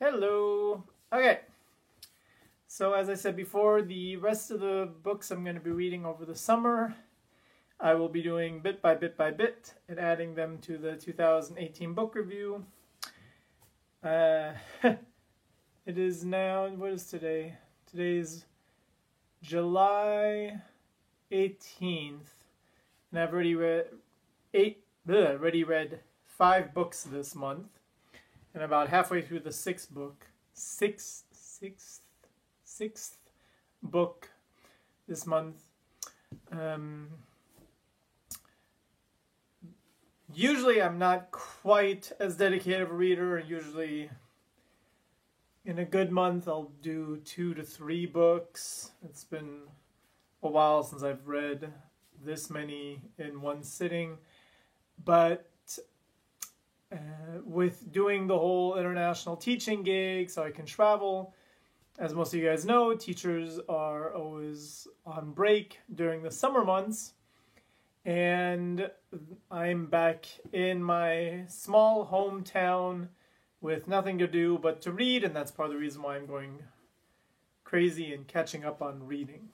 Hello. Okay. So as I said before, the rest of the books I'm going to be reading over the summer, I will be doing bit by bit by bit and adding them to the 2018 book review. Uh, it is now, what is today? Today is July 18th, and I've already read 5 books this month, and about halfway through the sixth book this month. Usually I'm not quite as dedicated of a reader. Usually in a good month I'll do 2 to 3 books. It's been a while since I've read this many in one sitting. But with doing the whole international teaching gig so I can travel, as most of you guys know, teachers are always on break during the summer months. And I'm back in my small hometown with nothing to do but to read, and that's part of the reason why I'm going crazy and catching up on reading.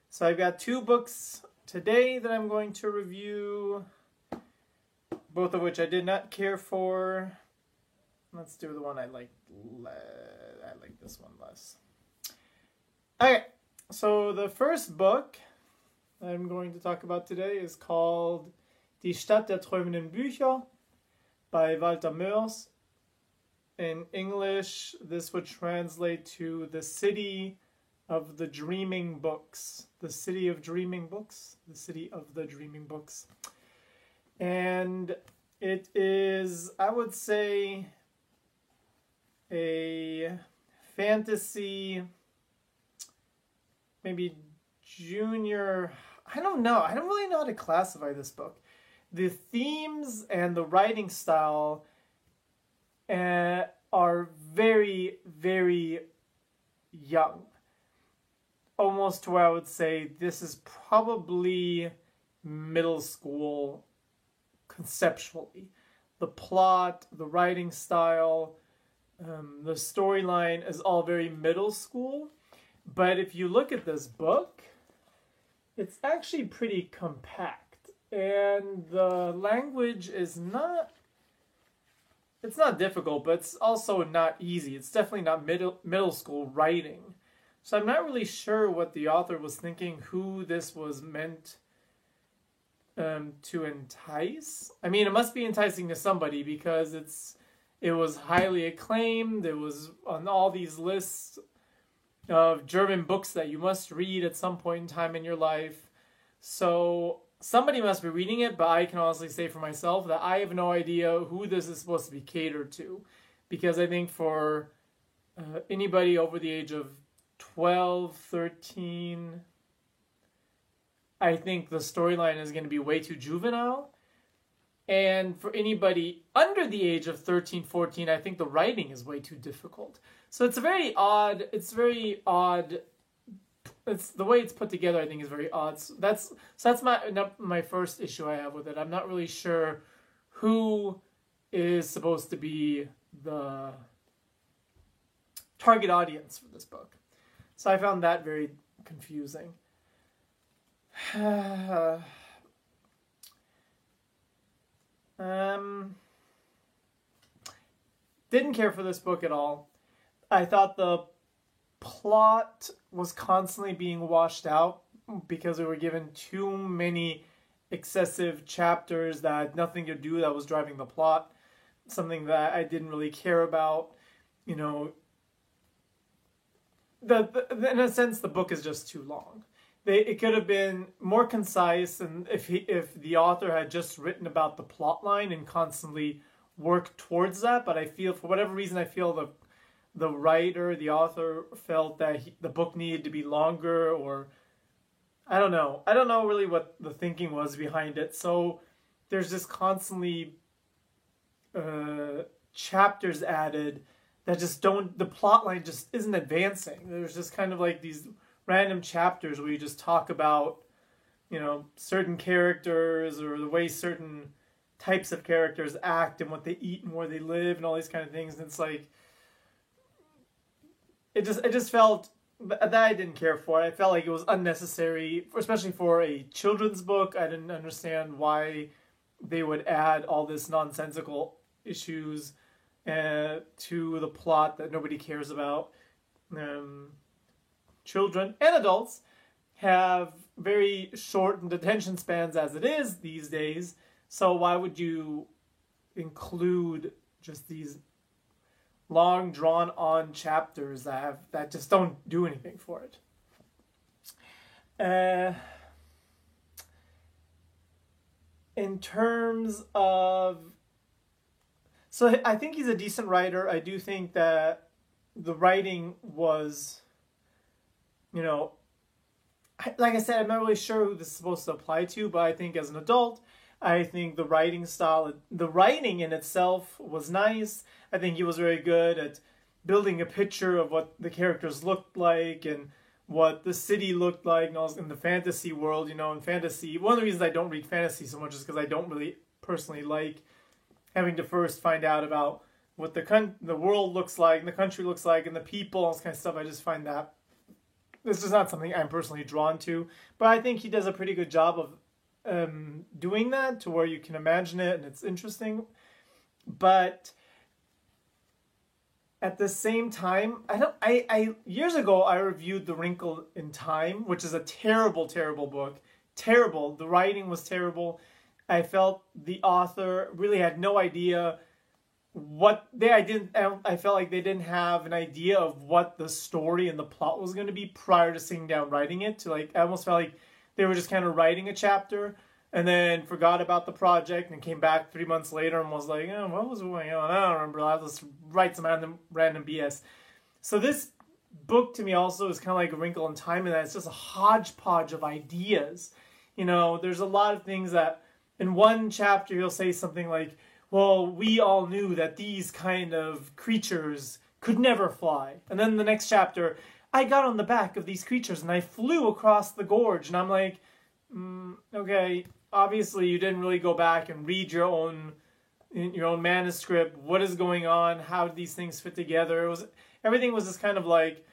So I've got 2 books today that I'm going to review, both of which I did not care for. Let's do the one I like. I like this one less. Okay, so the first book I'm going to talk about today is called Die Stadt der träumenden Bücher by Walter Moers. In English, this would translate to The City of the Dreaming Books. The City of Dreaming Books? The City of the Dreaming Books. And it is, I would say, a fantasy, maybe junior, I don't know. I don't really know how to classify this book. The themes and the writing style are very, very young. Almost to where I would say this is probably middle school conceptually. The plot, the writing style, the storyline is all very middle school. But if you look at this book, it's actually pretty compact. And the language is not, it's not difficult, but it's also not easy. It's definitely not middle school writing. So I'm not really sure what the author was thinking, who this was meant to entice. I mean, it must be enticing to somebody because it was highly acclaimed. It was on all these lists of German books that you must read at some point in time in your life. So somebody must be reading it, but I can honestly say for myself that I have no idea who this is supposed to be catered to. Because I think for anybody over the age of 12, 13, I think the storyline is going to be way too juvenile. And for anybody under the age of 13, 14, I think the writing is way too difficult. So it's very odd. It's the way it's put together, I think, is very odd. So that's my first issue I have with it. I'm not really sure who is supposed to be the target audience for this book. So I found that very confusing. Didn't care for this book at all. I thought the plot was constantly being washed out because we were given too many excessive chapters that had nothing to do, that was driving the plot. Something that I didn't really care about. You know, in a sense, the book is just too long. It could have been more concise, and if the author had just written about the plot line and constantly worked towards that. But I feel, for whatever reason, I feel the author felt that the book needed to be longer, or I don't know. I don't know really what the thinking was behind it. So there's just constantly chapters added that just don't, the plot line just isn't advancing. There's just kind of like these random chapters where you just talk about, you know, certain characters or the way certain types of characters act and what they eat and where they live and all these kind of things. And it's like, it just felt that I didn't care for it. I felt like it was unnecessary, especially for a children's book. I didn't understand why they would add all this nonsensical issues to the plot that nobody cares about. Children and adults have very short attention spans as it is these days, so why would you include just these long drawn on chapters that just don't do anything for it? In terms of, so I think he's a decent writer. I do think that the writing was, like I said, I'm not really sure who this is supposed to apply to, but I think as an adult, I think the writing style, the writing in itself was nice. I think he was very good at building a picture of what the characters looked like and what the city looked like in the fantasy world. In fantasy, one of the reasons I don't read fantasy so much is because I don't really personally like having to first find out about what the world looks like, and the country looks like, and the people, and this kind of stuff. I just find that this is not something I'm personally drawn to. But I think he does a pretty good job of doing that to where you can imagine it and it's interesting. But at the same time, I years ago I reviewed The Wrinkle in Time, which is a terrible, terrible book. Terrible. The writing was terrible. I felt the author really had no idea I felt like they didn't have an idea of what the story and the plot was going to be prior to sitting down writing it. I almost felt like they were just kind of writing a chapter and then forgot about the project and came back 3 months later and was like, oh, what was going on? I don't remember. I'll just write some random BS. So this book to me also is kind of like A Wrinkle in Time, in that it's just a hodgepodge of ideas. There's a lot of things that in one chapter he'll say something like, well, we all knew that these kind of creatures could never fly. And then the next chapter, I got on the back of these creatures and I flew across the gorge. And I'm like, okay, obviously you didn't really go back and read your own manuscript. What is going on? How do these things fit together? Everything was just kind of like,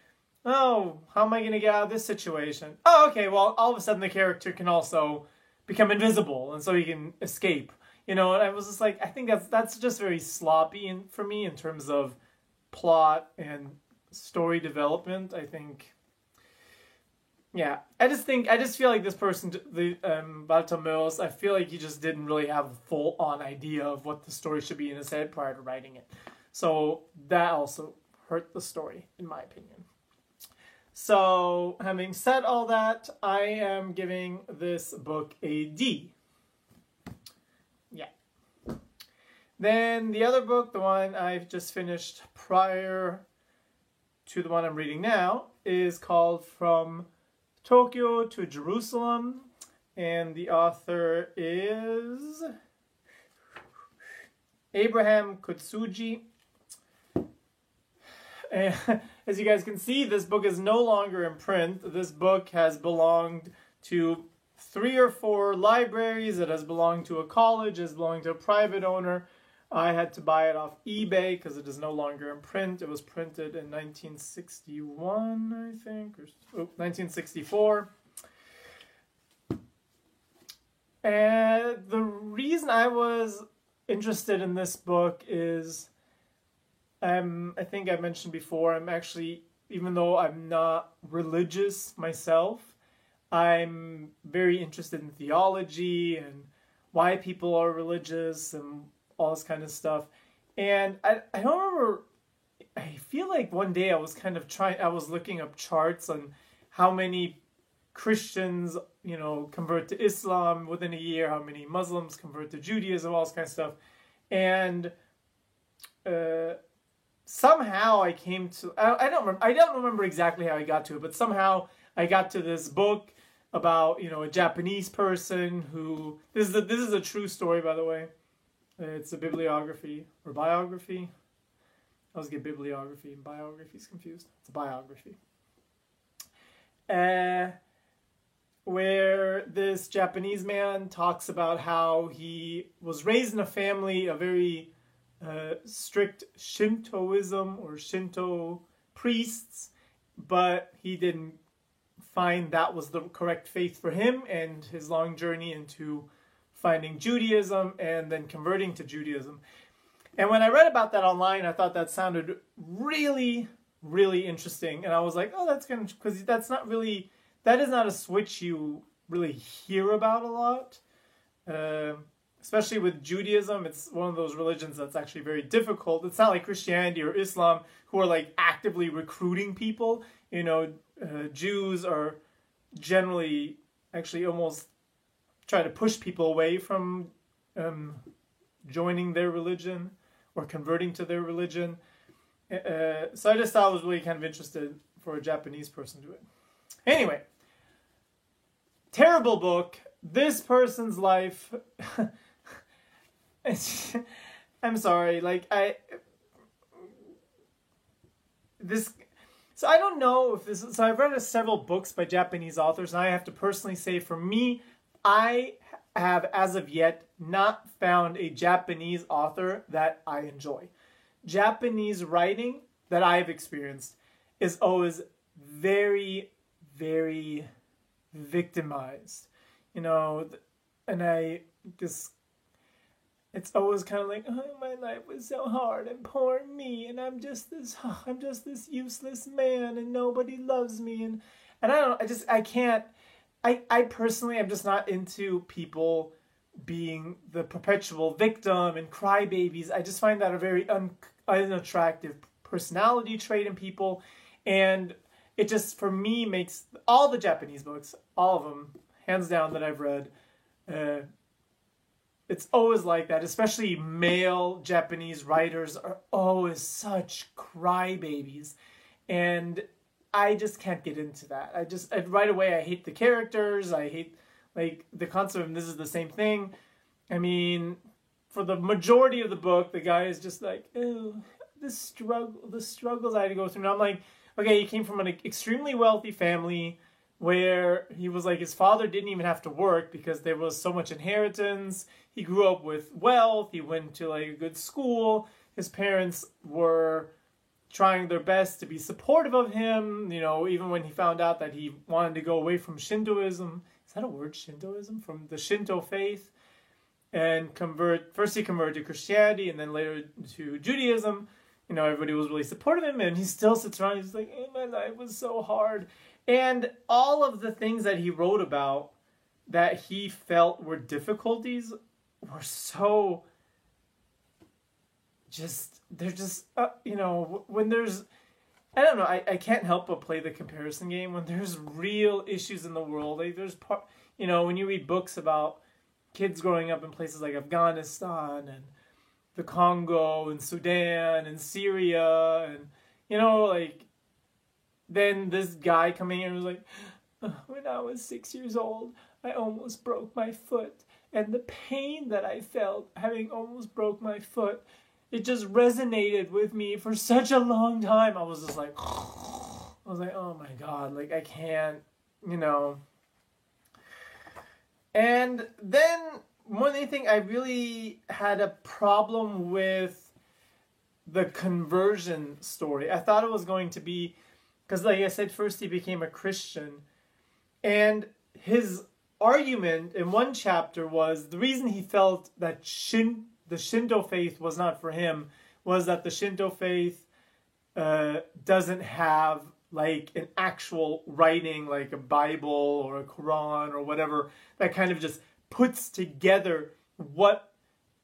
oh, how am I going to get out of this situation? Oh, okay, well, all of a sudden the character can also become invisible and so he can escape. And I was just like, I think that's just very sloppy for me in terms of plot and story development. I think, yeah, I just feel like this person, Bartolmeus, I feel like he just didn't really have a full-on idea of what the story should be in his head prior to writing it. So that also hurt the story, in my opinion. So, having said all that, I am giving this book a D. Yeah. Then the other book, the one I've just finished prior to the one I'm reading now, is called From Tokyo to Jerusalem, and the author is Abraham Kotsuji. And as you guys can see, this book is no longer in print. This book has belonged to 3 or 4 libraries. It has belonged to a college. It has belonged to a private owner. I had to buy it off eBay because it is no longer in print. It was printed in 1961, I think, or 1964. And the reason I was interested in this book is, I think I mentioned before, I'm actually, even though I'm not religious myself, I'm very interested in theology and why people are religious and all this kind of stuff. And I don't remember, I feel like one day I was looking up charts on how many Christians, convert to Islam within a year, how many Muslims convert to Judaism, all this kind of stuff. And somehow I came to, I don't remember exactly how I got to it, but somehow I got to this book about, a Japanese person who, this is a true story, by the way. It's a bibliography or biography. I always get bibliography and biographies confused. It's a biography. Where this Japanese man talks about how he was raised in a family, a very strict Shintoism or Shinto priests, but he didn't find that was the correct faith for him, and his long journey into finding Judaism and then converting to Judaism. And when I read about that online, I thought that sounded really, really interesting. And I was like, oh, that's going to, because that is not a switch you really hear about a lot. Especially with Judaism, it's one of those religions that's actually very difficult. It's not like Christianity or Islam, who are like actively recruiting people. Jews are generally actually almost try to push people away from joining their religion or converting to their religion. So I just thought I was really kind of interested for a Japanese person to do it. Anyway, terrible book. This person's life... I'm sorry, so I don't know if this is, so I've read several books by Japanese authors, and I have to personally say, for me, I have, as of yet, not found a Japanese author that I enjoy. Japanese writing that I've experienced is always very, very victimized, and it's always kind of like, oh, my life was so hard and poor me, and I'm just this useless man, and nobody loves me, and I don't know, I personally am just not into people being the perpetual victim and crybabies. I just find that a very unattractive personality trait in people, and it just, for me, makes all the Japanese books, all of them, hands down, that I've read, it's always like that, especially male Japanese writers are always such crybabies, and I just can't get into that. Right away, I hate the characters, I hate, the concept of this is the same thing. I mean, for the majority of the book, the guy is just like, oh, the struggles I had to go through. And I'm like, okay, he came from an extremely wealthy family, where he was like, his father didn't even have to work because there was so much inheritance. He grew up with wealth. He went to a good school. His parents were trying their best to be supportive of him, even when he found out that he wanted to go away from Shintoism. Is that a word, Shintoism? From the Shinto faith, and first he converted to Christianity and then later to Judaism. Everybody was really supportive of him, and he still sits around. He's like, oh, my life was so hard. And all of the things that he wrote about that he felt were difficulties were so when there's, I don't know, I can't help but play the comparison game. When there's real issues in the world, when you read books about kids growing up in places like Afghanistan and the Congo and Sudan and Syria, and then this guy coming in was like, when I was 6 years old, I almost broke my foot. And the pain that I felt having almost broke my foot, it just resonated with me for such a long time. I was just like, oh my God, I can't, And then one thing, I really had a problem with the conversion story. I thought it was going to be, because like I said, first he became a Christian, and his argument in one chapter was the reason he felt that the Shinto faith was not for him was that the Shinto faith doesn't have an actual writing, like a Bible or a Quran or whatever, that kind of just puts together what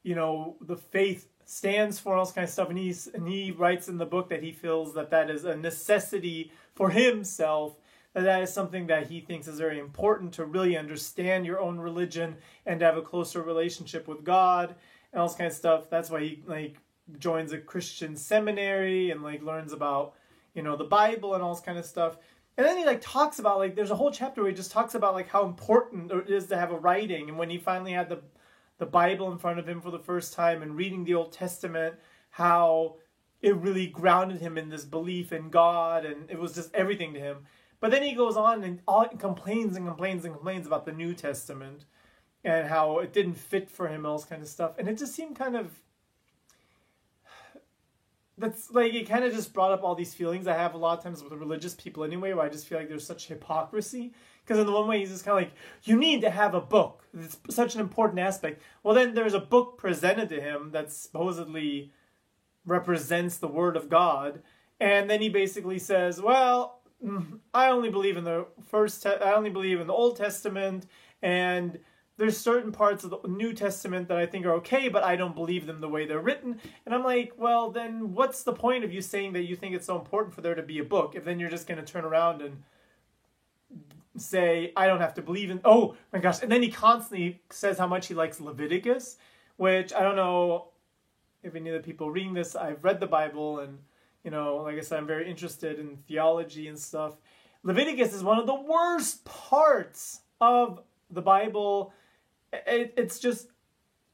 the faith stands for, all this kind of stuff. And he writes in the book that he feels that is a necessity for himself, that is something that he thinks is very important to really understand your own religion and to have a closer relationship with God and all this kind of stuff. That's why he joins a Christian seminary and learns about the Bible and all this kind of stuff. And then he talks about there's a whole chapter where he just talks about how important it is to have a writing. And when he finally had the Bible in front of him for the first time and reading the Old Testament, how it really grounded him in this belief in God, and it was just everything to him. But then he goes on and complains about the New Testament and how it didn't fit for him and all this kind of stuff. And it just seemed kind of that's like, it kind of just brought up all these feelings I have a lot of times with religious people anyway, where I just feel like there's such hypocrisy. Because in the one way, he's just kind of like, you need to have a book. It's such an important aspect. Well, then there's a book presented to him that supposedly represents the Word of God. And then he basically says, well, I only believe in the I only believe in the Old Testament, and there's certain parts of the New Testament that I think are okay, but I don't believe them the way they're written. And I'm like, well, then what's the point of you saying that you think it's so important for there to be a book, if then you're just going to turn around and say, I don't have to believe in... Oh, my gosh. And then he constantly says how much he likes Leviticus, which I don't know if any of the people reading this, I've read the Bible, and, you know, like I said, I'm very interested in theology and stuff. Leviticus is one of the worst parts of the Bible. It's just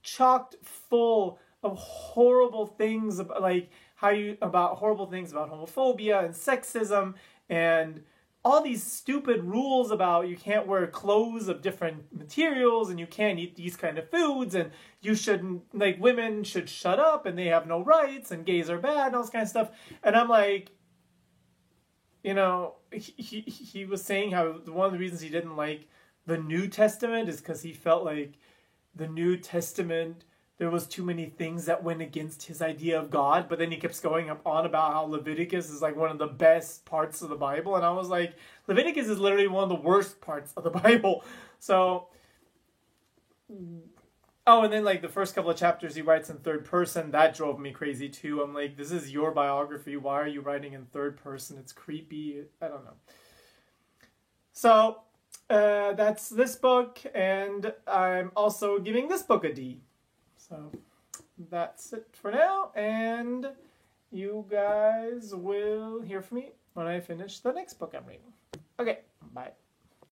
chocked full of horrible things about, like, horrible things about homophobia and sexism and all these stupid rules about you can't wear clothes of different materials and you can't eat these kind of foods and you shouldn't, like, women should shut up and they have no rights and gays are bad and all this kind of stuff. And I'm like, you know, he was saying how one of the reasons he didn't like the New Testament is because he felt like the New Testament, there was too many things that went against his idea of God. But then he keeps going on about how Leviticus is like one of the best parts of the Bible. And I was like, Leviticus is literally one of the worst parts of the Bible. So, oh, and then like the first couple of chapters he writes in third person. That drove me crazy too. I'm like, this is your biography. Why are you writing in third person? It's creepy. I don't know. So, that's this book. And I'm also giving this book a D. So that's it for now, and you guys will hear from me when I finish the next book I'm reading. Okay, bye.